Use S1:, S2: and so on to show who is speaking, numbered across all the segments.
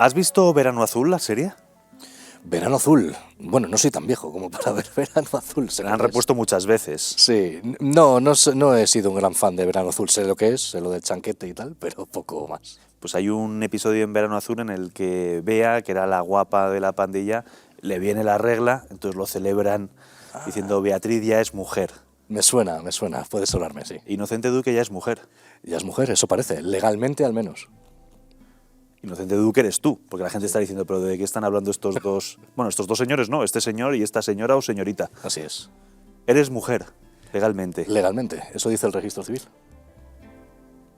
S1: ¿Has visto Verano Azul, la serie?
S2: Verano Azul. Bueno, no soy tan viejo como para ver Verano Azul.
S1: Se la han repuesto muchas veces.
S2: Sí, no he sido un gran fan de Verano Azul. Sé lo que es, sé lo del chanquete y tal, pero poco más.
S1: Pues hay un episodio en Verano Azul en el que Bea, que era la guapa de la pandilla, le viene la regla, entonces lo celebran diciendo Beatriz ya es mujer.
S2: Me suena, puede sonarme, sí.
S1: Inocente Duque ya es mujer.
S2: Ya es mujer, eso parece, legalmente al menos.
S1: Inocente Duque eres tú, porque la gente está diciendo, pero ¿de qué están hablando estos dos? Bueno, estos dos señores no, este señor y esta señora o señorita.
S2: Así es.
S1: Eres mujer, legalmente.
S2: Legalmente, eso dice el registro civil.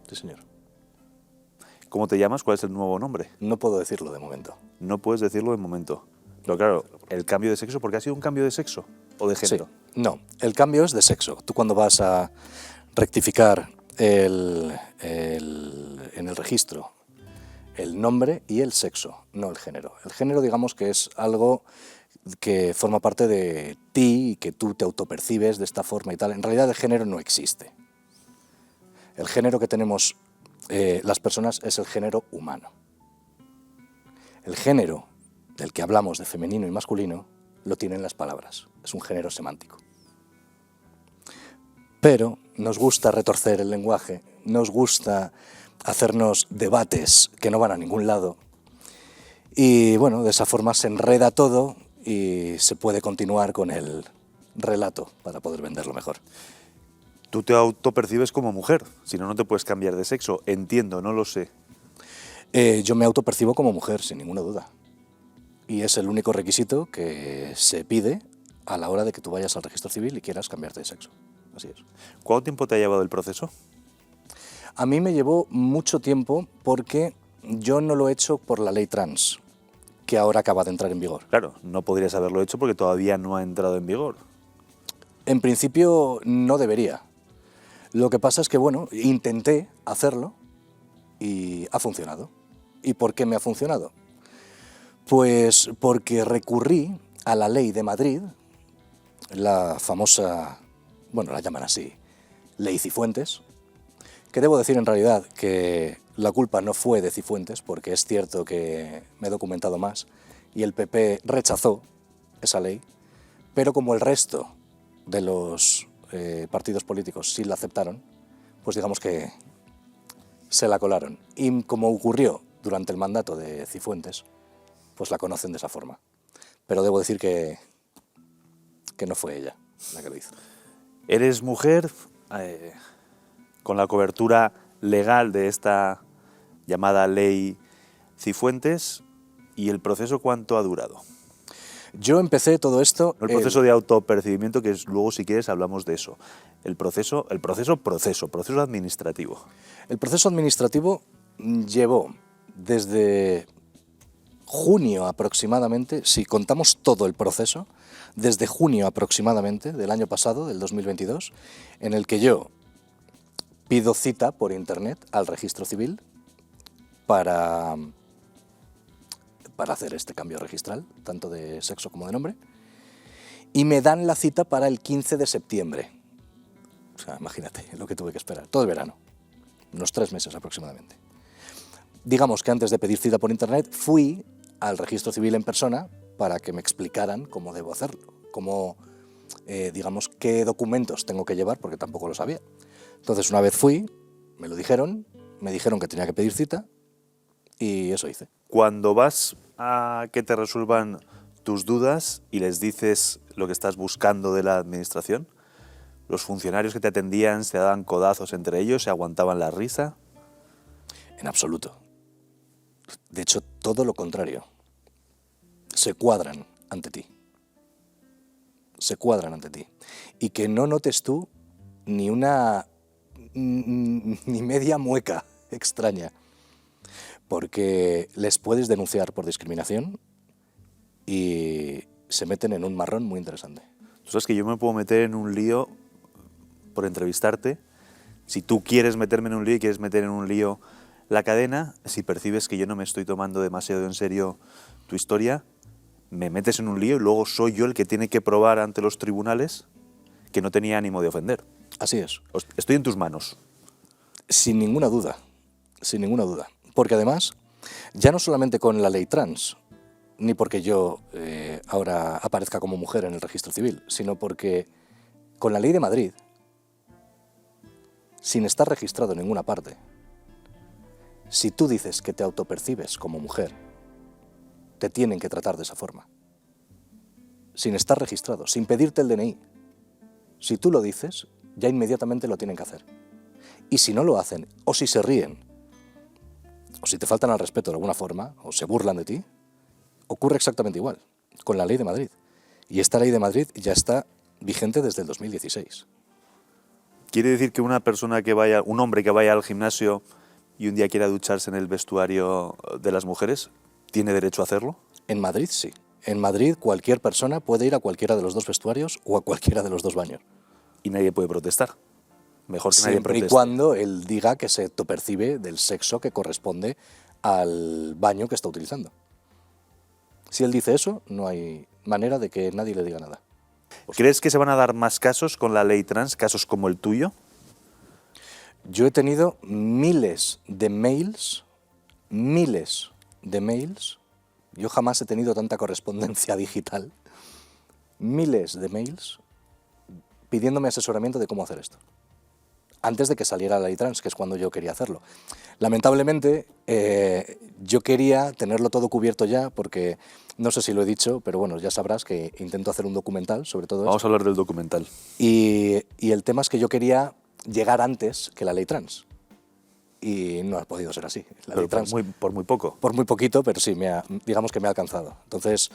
S2: Sí, señor.
S1: ¿Cómo te llamas? ¿Cuál es el nuevo nombre?
S2: No puedo decirlo de momento.
S1: No puedes decirlo de momento. Pero claro, el cambio de sexo, ¿porque ha sido un cambio de sexo o de género?
S2: Sí. No, el cambio es de sexo. Tú cuando vas a rectificar en el registro el nombre y el sexo, no el género. El género, digamos que es algo que forma parte de ti y que tú te autopercibes de esta forma y tal. En realidad el género no existe. El género que tenemos las personas es el género humano. El género del que hablamos de femenino y masculino lo tienen las palabras. Es un género semántico. Pero nos gusta retorcer el lenguaje, nos gusta hacernos debates que no van a ningún lado y bueno, de esa forma se enreda todo y se puede continuar con el relato para poder venderlo mejor.
S1: Tú te autopercibes como mujer, si no, no te puedes cambiar de sexo. Entiendo, no lo sé.
S2: Yo me autopercibo como mujer, sin ninguna duda. Y es el único requisito que se pide a la hora de que tú vayas al registro civil y quieras cambiarte de sexo. Así es.
S1: ¿Cuánto tiempo te ha llevado el proceso?
S2: A mí me llevó mucho tiempo porque yo no lo he hecho por la ley trans, que ahora acaba de entrar en vigor.
S1: Claro, no podrías haberlo hecho porque todavía no ha entrado en vigor.
S2: En principio no debería. Lo que pasa es que, bueno, intenté hacerlo y ha funcionado. ¿Y por qué me ha funcionado? Pues porque recurrí a la ley de Madrid, la famosa, bueno, la llaman así, Ley Cifuentes, que debo decir en realidad que la culpa no fue de Cifuentes, porque es cierto que me he documentado más y el PP rechazó esa ley, pero como el resto de los partidos políticos sí la aceptaron, pues digamos que se la colaron. Y como ocurrió durante el mandato de Cifuentes, pues la conocen de esa forma. Pero debo decir que no fue ella la que lo hizo.
S1: Eres mujer con la cobertura legal de esta llamada ley Cifuentes, ¿y el proceso cuánto ha durado?
S2: Yo empecé todo esto...
S1: El proceso de autopercibimiento, que es, luego si quieres hablamos de eso. El proceso administrativo.
S2: El proceso administrativo llevó desde junio aproximadamente, si contamos todo el proceso, desde junio aproximadamente del año pasado, del 2022, en el que yo pido cita por internet al registro civil para hacer este cambio registral, tanto de sexo como de nombre, y me dan la cita para el 15 de septiembre. O sea, imagínate lo que tuve que esperar, todo el verano, unos 3 meses aproximadamente. Digamos que antes de pedir cita por internet fui al registro civil en persona para que me explicaran cómo debo hacerlo, digamos, qué documentos tengo que llevar, porque tampoco lo sabía. Entonces, una vez fui, me lo dijeron, me dijeron que tenía que pedir cita y eso hice.
S1: Cuando vas a que te resuelvan tus dudas y les dices lo que estás buscando de la administración, los funcionarios que te atendían se daban codazos entre ellos, se aguantaban la risa.
S2: En absoluto. De hecho, todo lo contrario. Se cuadran ante ti. Se cuadran ante ti. Y que no notes tú ni media mueca extraña, porque les puedes denunciar por discriminación y se meten en un marrón muy interesante.
S1: Tú sabes que yo me puedo meter en un lío por entrevistarte. Si tú quieres meterme en un lío y quieres meter en un lío la cadena, si percibes que yo no me estoy tomando demasiado en serio tu historia, me metes en un lío y luego soy yo el que tiene que probar ante los tribunales que no tenía ánimo de ofender.
S2: Así es.
S1: Estoy en tus manos.
S2: Sin ninguna duda, porque además Ya no solamente con la ley trans, ni porque yo ahora aparezca como mujer en el registro civil, sino porque con la ley de Madrid, sin estar registrado en ninguna parte, si tú dices que te autopercibes como mujer, te tienen que tratar de esa forma. Sin estar registrado, sin pedirte el DNI. Si tú lo dices, ya inmediatamente lo tienen que hacer. Y si no lo hacen, o si se ríen, o si te faltan al respeto de alguna forma, o se burlan de ti, ocurre exactamente igual, con la ley de Madrid. Y esta ley de Madrid ya está vigente desde el 2016.
S1: ¿Quiere decir que una persona que vaya, un hombre que vaya al gimnasio y un día quiera ducharse en el vestuario de las mujeres, tiene derecho a hacerlo?
S2: En Madrid sí. En Madrid cualquier persona puede ir a cualquiera de los dos vestuarios o a cualquiera de los dos baños.
S1: Y nadie puede protestar. Mejor que nadie
S2: Siempre
S1: proteste.
S2: y cuando él diga que se autopercibe del sexo que corresponde al baño que está utilizando. Si él dice eso, no hay manera de que nadie le diga nada.
S1: ¿Crees que se van a dar más casos con la ley trans, casos como el tuyo?
S2: Yo he tenido miles de mails. Yo jamás he tenido tanta correspondencia digital. Miles de mails pidiéndome asesoramiento de cómo hacer esto. Antes de que saliera la ley trans, que es cuando yo quería hacerlo. Lamentablemente, yo quería tenerlo todo cubierto ya, porque no sé si lo he dicho, pero bueno, ya sabrás que intento hacer un documental sobre todo
S1: Vamos
S2: esto.
S1: a hablar del documental.
S2: Y el tema es que yo quería llegar antes que la ley trans. Y no ha podido ser así. La ley trans,
S1: por muy poco.
S2: por muy poquito, pero sí, digamos que me ha alcanzado. Entonces,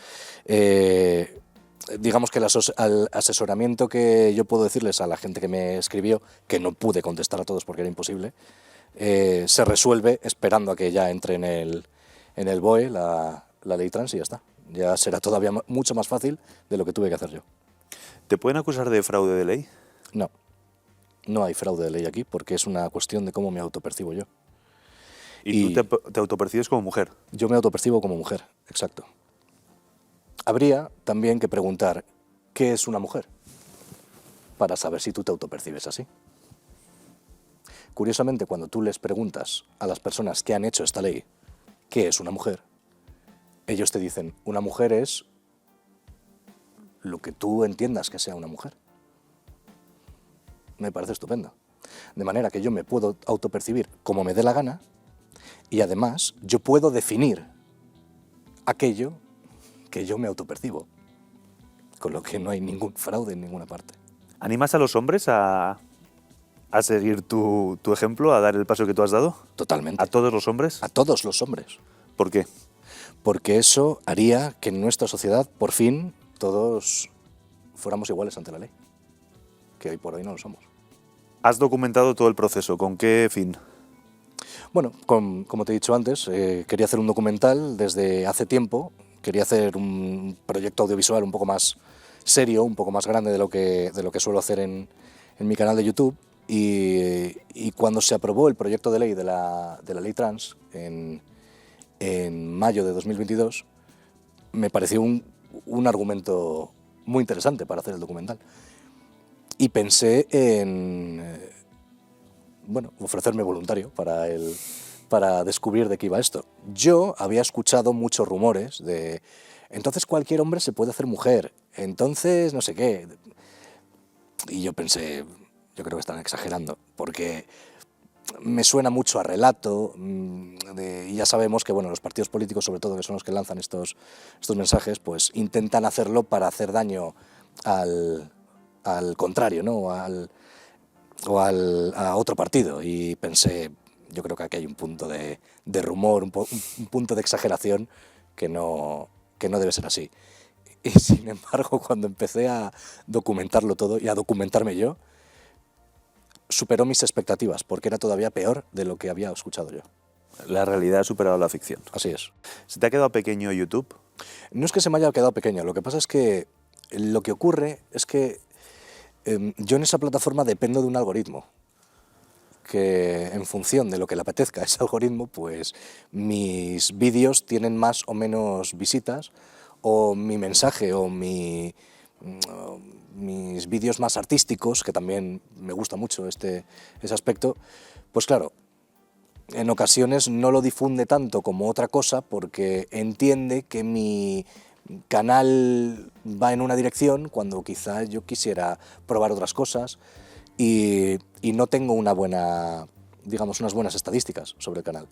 S2: digamos que el asesoramiento que yo puedo decirles a la gente que me escribió, que no pude contestar a todos porque era imposible, se resuelve esperando a que ya entre en el BOE la ley trans y ya está. Ya será todavía mucho más fácil de lo que tuve que hacer yo.
S1: ¿Te pueden acusar de fraude de ley?
S2: No, no hay fraude de ley aquí porque es una cuestión de cómo me autopercibo yo.
S1: Y tú te autopercibes como mujer.
S2: Yo me autopercibo como mujer, exacto. Habría también que preguntar qué es una mujer para saber si tú te autopercibes así. Curiosamente, cuando tú les preguntas a las personas que han hecho esta ley qué es una mujer, ellos te dicen, una mujer es lo que tú entiendas que sea una mujer. Me parece estupendo. De manera que yo me puedo autopercibir como me dé la gana y además yo puedo definir aquello que yo me autopercibo, con lo que no hay ningún fraude en ninguna parte.
S1: ¿Animas a los hombres a seguir tu ejemplo, a dar el paso que tú has dado?
S2: Totalmente.
S1: ¿A todos los hombres?
S2: A todos los hombres.
S1: ¿Por qué?
S2: Porque eso haría que en nuestra sociedad, por fin, todos fuéramos iguales ante la ley, que hoy por hoy no lo somos.
S1: ¿Has documentado todo el proceso? ¿Con qué fin?
S2: Bueno, como te he dicho antes, quería hacer un documental desde hace tiempo. Quería hacer un proyecto audiovisual un poco más serio, un poco más grande de lo que suelo hacer en mi canal de YouTube. Y cuando se aprobó el proyecto de ley de la ley trans en mayo de 2022, me pareció un argumento muy interesante para hacer el documental. Y pensé en ofrecerme voluntario para descubrir de qué iba esto. Yo había escuchado muchos rumores de entonces cualquier hombre se puede hacer mujer, entonces no sé qué. Y yo pensé, yo creo que están exagerando, porque me suena mucho a relato, y ya sabemos que los partidos políticos, sobre todo, que son los que lanzan estos mensajes, pues intentan hacerlo para hacer daño al contrario, ¿no? a otro partido. Y pensé, yo creo que aquí hay un punto de rumor, un punto de exageración que no debe ser así. Y sin embargo, cuando empecé a documentarlo todo y a documentarme yo, superó mis expectativas, porque era todavía peor de lo que había escuchado yo.
S1: La realidad ha superado la ficción.
S2: Así es.
S1: ¿Se te ha quedado pequeño YouTube?
S2: No es que se me haya quedado pequeño, lo que pasa es que lo que ocurre es que yo en esa plataforma dependo de un algoritmo, que en función de lo que le apetezca a ese algoritmo, pues mis vídeos tienen más o menos visitas, o mi mensaje o mis vídeos más artísticos, que también me gusta mucho ese aspecto, pues claro, en ocasiones no lo difunde tanto como otra cosa porque entiende que mi canal va en una dirección cuando quizá yo quisiera probar otras cosas y no tengo una buena, digamos, unas buenas estadísticas sobre el canal.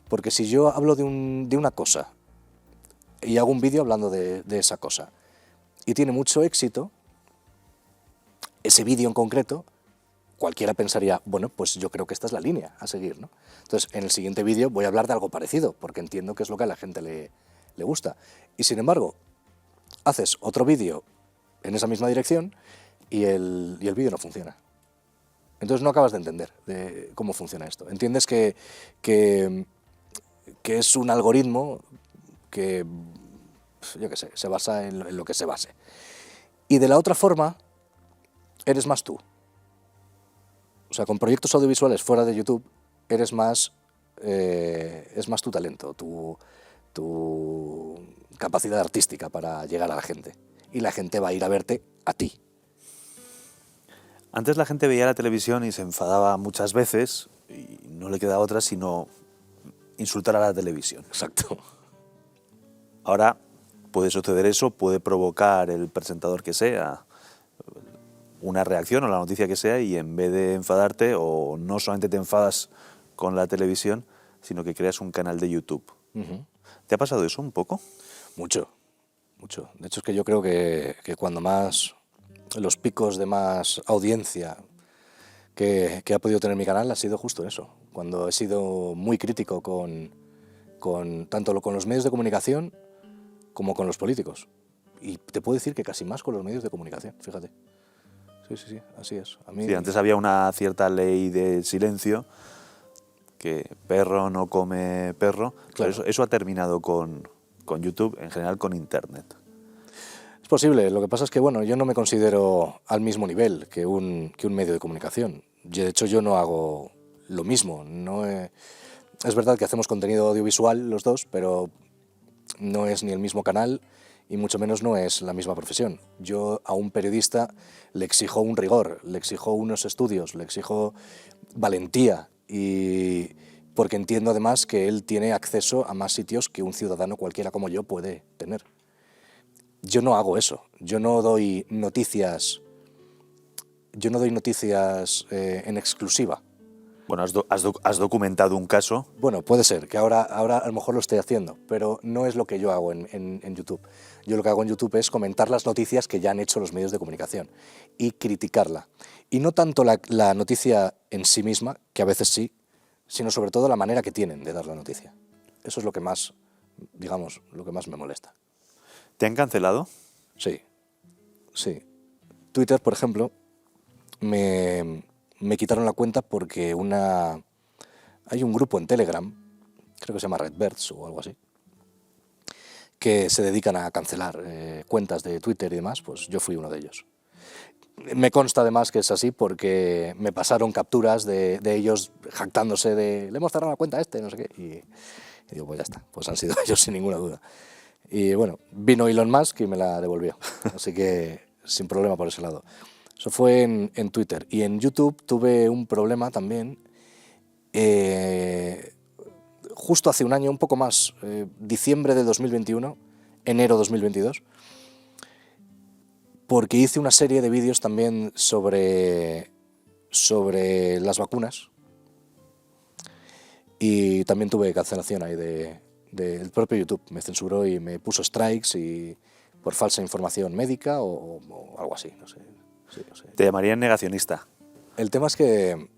S2: Porque si yo hablo de una cosa y hago un vídeo hablando de esa cosa y tiene mucho éxito, ese vídeo en concreto, cualquiera pensaría, bueno, pues yo creo que esta es la línea a seguir, ¿no? Entonces, en el siguiente vídeo voy a hablar de algo parecido, porque entiendo que es lo que a la gente le gusta. Y sin embargo, haces otro vídeo en esa misma dirección y el vídeo no funciona. Entonces no acabas de entender de cómo funciona esto. Entiendes que es un algoritmo que, yo qué sé, se basa en lo que se base. Y de la otra forma, eres más tú. O sea, con proyectos audiovisuales fuera de YouTube, es más tu talento, tu capacidad artística para llegar a la gente. Y la gente va a ir a verte a ti.
S1: Antes la gente veía la televisión y se enfadaba muchas veces y no le queda otra sino insultar a la televisión.
S2: Exacto.
S1: Ahora puede suceder eso, puede provocar el presentador que sea una reacción o la noticia que sea y en vez de enfadarte o no solamente te enfadas con la televisión, sino que creas un canal de YouTube. ¿Te ha pasado eso un poco?
S2: Mucho, mucho. De hecho es que yo creo que cuando más los picos de más audiencia que ha podido tener mi canal ha sido justo eso, cuando he sido muy crítico tanto con los medios de comunicación como con los políticos. Y te puedo decir que casi más con los medios de comunicación, fíjate. Sí, así es. A mí...
S1: Sí, antes había una cierta ley de silencio, que perro no come perro.
S2: Claro.
S1: Eso ha terminado con YouTube, en general con Internet.
S2: Es posible, lo que pasa es que bueno, yo no me considero al mismo nivel que un medio de comunicación. De hecho, yo no hago lo mismo. Es verdad que hacemos contenido audiovisual los dos, pero no es ni el mismo canal y mucho menos no es la misma profesión. Yo a un periodista le exijo un rigor, le exijo unos estudios, le exijo valentía, y porque entiendo además que él tiene acceso a más sitios que un ciudadano cualquiera como yo puede tener. Yo no hago eso, yo no doy noticias en exclusiva.
S1: Bueno, has documentado un caso.
S2: Bueno, puede ser, que ahora a lo mejor lo estoy haciendo, pero no es lo que yo hago en YouTube. Yo lo que hago en YouTube es comentar las noticias que ya han hecho los medios de comunicación y criticarla. Y no tanto la noticia en sí misma, que a veces sí, sino sobre todo la manera que tienen de dar la noticia. Eso es lo que más, digamos, lo que más me molesta.
S1: ¿Te han cancelado?
S2: Sí. Twitter, por ejemplo, me quitaron la cuenta porque hay un grupo en Telegram, creo que se llama Redbirds o algo así, que se dedican a cancelar cuentas de Twitter y demás. Pues yo fui uno de ellos. Me consta además que es así porque me pasaron capturas de ellos jactándose de le hemos cerrado la cuenta a este, no sé qué, y digo, pues ya está, pues han sido ellos sin ninguna duda. Y bueno, vino Elon Musk y me la devolvió, así que sin problema por ese lado. Eso fue en Twitter. Y en YouTube tuve un problema también, justo hace un año, un poco más, diciembre de 2021, enero 2022, porque hice una serie de vídeos también sobre las vacunas y también tuve cancelación ahí del propio YouTube. Me censuró y me puso strikes y por falsa información médica o algo así, no sé. Sí, no sé.
S1: Te llamarían negacionista.
S2: El tema es que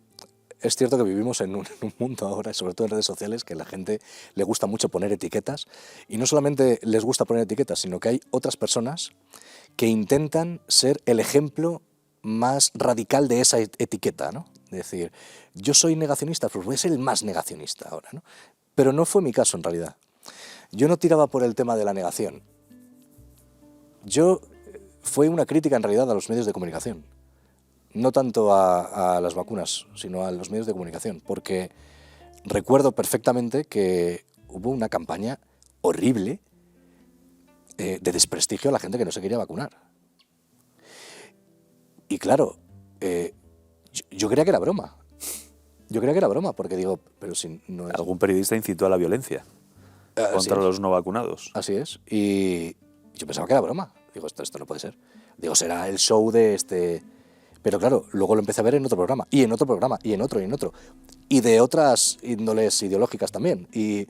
S2: es cierto que vivimos en un mundo ahora, sobre todo en redes sociales, que a la gente le gusta mucho poner etiquetas, y no solamente les gusta poner etiquetas, sino que hay otras personas que intentan ser el ejemplo más radical de esa etiqueta, ¿no? Es decir, yo soy negacionista, pues voy a ser el más negacionista ahora, ¿no? Pero no fue mi caso en realidad. Yo no tiraba por el tema de la negación. Fue una crítica en realidad a los medios de comunicación. No tanto a las vacunas, sino a los medios de comunicación, porque recuerdo perfectamente que hubo una campaña horrible de desprestigio a la gente que no se quería vacunar. Y claro, yo creía que era broma. Yo creía que era broma, porque digo, pero si no es...
S1: Algún periodista incitó a la violencia contra los no vacunados.
S2: Así es. Y yo pensaba que era broma. Digo, esto no puede ser. Digo, será el show de este... Pero claro, luego lo empecé a ver en otro programa, y en otro programa, y en otro, y en otro. Y de otras índoles ideológicas también. Y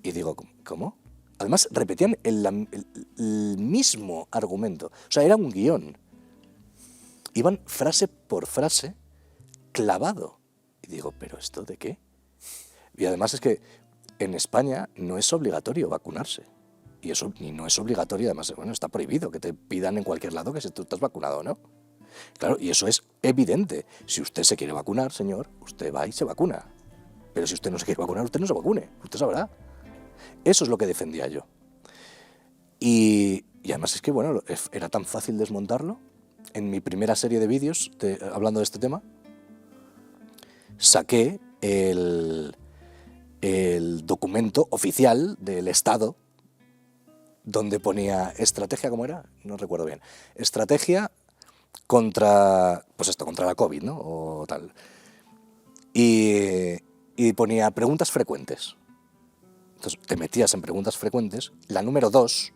S2: digo, ¿cómo? Además, repetían el mismo argumento. O sea, era un guión. Iban frase por frase clavado. Y digo, ¿pero esto de qué? Y además es que en España no es obligatorio vacunarse. Y eso ni no es obligatorio, además, bueno, está prohibido que te pidan en cualquier lado que si tú estás vacunado o no. Claro, y eso es evidente. Si usted se quiere vacunar, señor, usted va y se vacuna. Pero si usted no se quiere vacunar, usted no se vacune. Usted sabrá. Eso es lo que defendía yo. Y además es que, bueno, era tan fácil desmontarlo. En mi primera serie de vídeos, hablando de este tema, saqué el documento oficial del Estado donde ponía estrategia, ¿cómo era? No recuerdo bien. Estrategia contra, pues esto, contra la COVID, ¿no? O tal. Y ponía preguntas frecuentes. Entonces te metías en preguntas frecuentes, la número 2,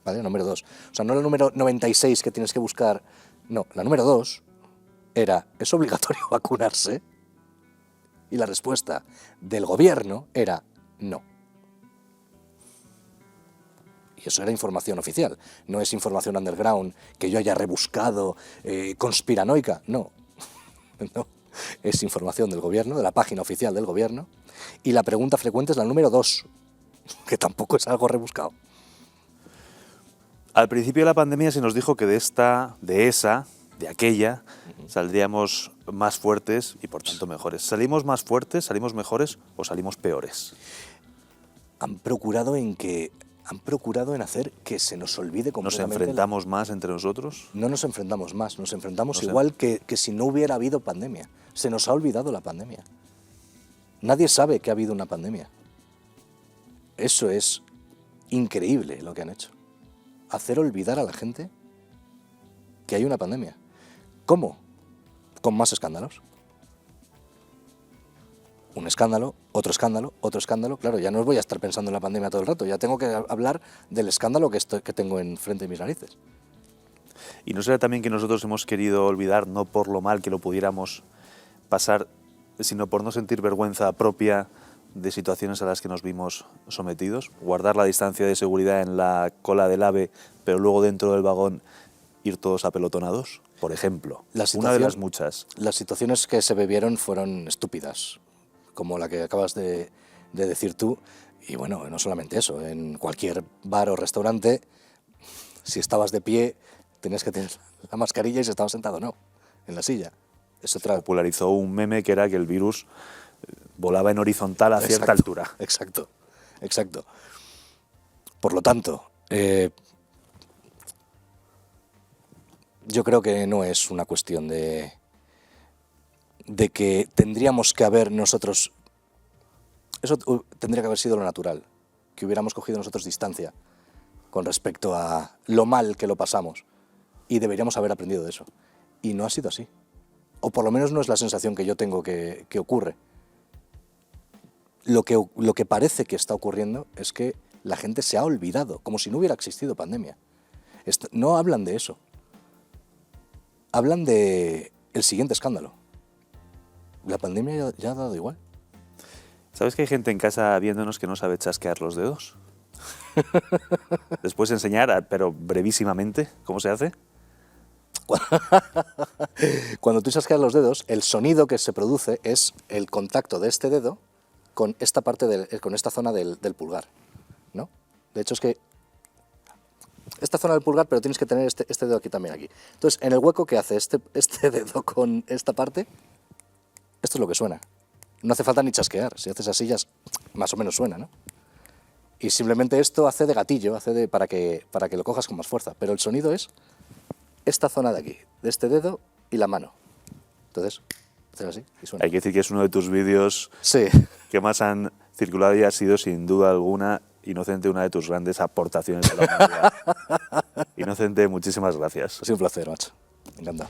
S2: ¿vale? La número 2. O sea, no la número 96 que tienes que buscar, no, la número 2 era, ¿es obligatorio vacunarse? Y la respuesta del gobierno era no. Y eso era información oficial, no es información underground que yo haya rebuscado, conspiranoica, no. No, es información del gobierno, de la página oficial del gobierno, y la pregunta frecuente es la número 2, que tampoco es algo rebuscado.
S1: Al principio de la pandemia se nos dijo que de esta, de esa, de aquella, saldríamos más fuertes y por tanto mejores. ¿Salimos más fuertes, salimos mejores o salimos peores?
S2: Han procurado en hacer que se nos olvide completamente.
S1: ¿Nos enfrentamos más entre nosotros?
S2: No nos enfrentamos más, nos enfrentamos igual que si no hubiera habido pandemia. Se nos ha olvidado la pandemia. Nadie sabe que ha habido una pandemia. Eso es increíble lo que han hecho. Hacer olvidar a la gente que hay una pandemia. ¿Cómo? Con más escándalos. Un escándalo, otro escándalo, otro escándalo. Claro, ya no voy a estar pensando en la pandemia todo el rato, ya tengo que hablar del escándalo que tengo enfrente de mis narices.
S1: ¿Y no será también que nosotros hemos querido olvidar, no por lo mal que lo pudiéramos pasar, sino por no sentir vergüenza propia de situaciones a las que nos vimos sometidos? Guardar la distancia de seguridad en la cola del AVE, pero luego dentro del vagón ir todos apelotonados, por ejemplo. Una de las muchas.
S2: Las situaciones que se vivieron fueron estúpidas, como la que acabas de decir tú. Y bueno, no solamente eso, en cualquier bar o restaurante, si estabas de pie, tenías que tener la mascarilla y si estabas sentado no, en la silla. Eso
S1: popularizó un meme que era que el virus volaba en horizontal a cierta altura.
S2: Exacto, exacto. Por lo tanto, yo creo que no es una cuestión de que tendríamos que haber nosotros... Eso tendría que haber sido lo natural, que hubiéramos cogido nosotros distancia con respecto a lo mal que lo pasamos. Y deberíamos haber aprendido de eso. Y no ha sido así. O por lo menos no es la sensación que yo tengo que ocurre. Lo que parece que está ocurriendo es que la gente se ha olvidado, como si no hubiera existido pandemia. No hablan de eso. Hablan de el siguiente escándalo. La pandemia ya ha dado igual.
S1: ¿Sabes que hay gente en casa viéndonos que no sabe chasquear los dedos? Después enseñar, pero brevísimamente, ¿cómo se hace?
S2: Cuando tú chasqueas los dedos, el sonido que se produce es el contacto de este dedo con esta parte con esta zona del pulgar, ¿no? De hecho es que esta zona del pulgar, pero tienes que tener este dedo aquí también aquí. Entonces, en el hueco que hace este dedo con esta parte, esto es lo que suena. No hace falta ni chasquear, si haces así ya más o menos suena, ¿no? Y simplemente esto hace de gatillo, para que lo cojas con más fuerza, pero el sonido es esta zona de aquí, de este dedo y la mano. Entonces, haces así y suena.
S1: Hay que decir que es uno de tus vídeos
S2: sí,
S1: que más han circulado y ha sido, sin duda alguna, Inocente, una de tus grandes aportaciones a la humanidad. Inocente, muchísimas gracias.
S2: Ha sido un placer, macho. Me encanta.